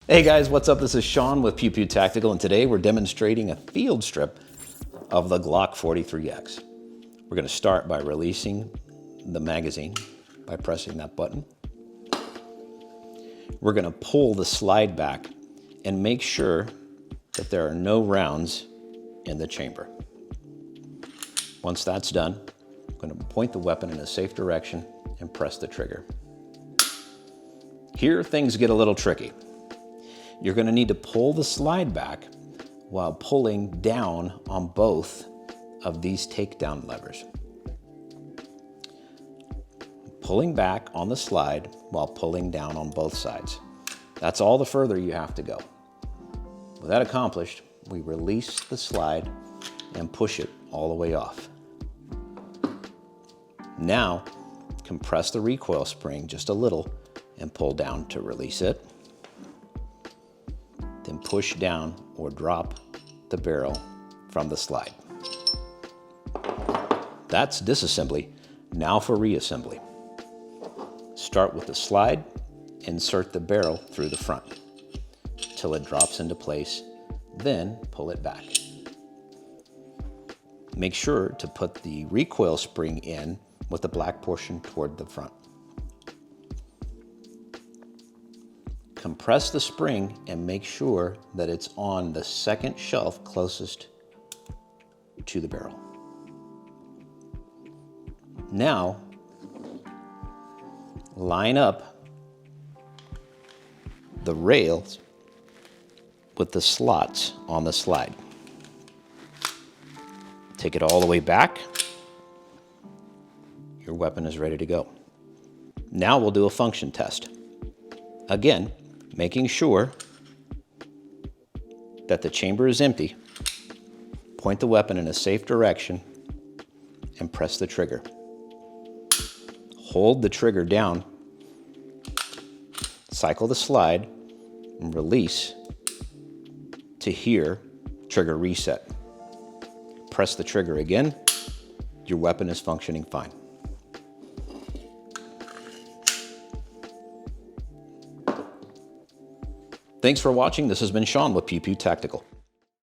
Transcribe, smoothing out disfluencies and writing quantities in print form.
Hey guys, what's up? This is Sean with Pew Pew Tactical, and today we're demonstrating a field strip of the Glock 43X. We're going to start by releasing the magazine by pressing that button. We're going to pull the slide back and make sure that there are no rounds in the chamber. Once that's done, I'm going to point the weapon in a safe direction and press the trigger. Here things get a little tricky. You're going to need to pull the slide back while pulling down on both of these takedown levers. Pulling back on the slide while pulling down on both sides. That's all the further you have to go. With that accomplished, we release the slide and push it all the way off. Now, compress the recoil spring just a little and pull down to release it. Then push down or drop the barrel from the slide. That's disassembly. Now for reassembly. Start with the slide, insert the barrel through the front till it drops into place, then pull it back. Make sure to put the recoil spring in with the black portion toward the front. Compress the spring and make sure that it's on the second shelf closest to the barrel. Now, line up the rails with the slots on the slide. Take it all the way back. Your weapon is ready to go. Now we'll do a function test. Again, making sure that the chamber is empty, point the weapon in a safe direction, and press the trigger. Hold the trigger down, cycle the slide, and release to hear trigger reset. Press the trigger again, your weapon is functioning fine. Thanks for watching. This has been Sean with Pew Pew Tactical.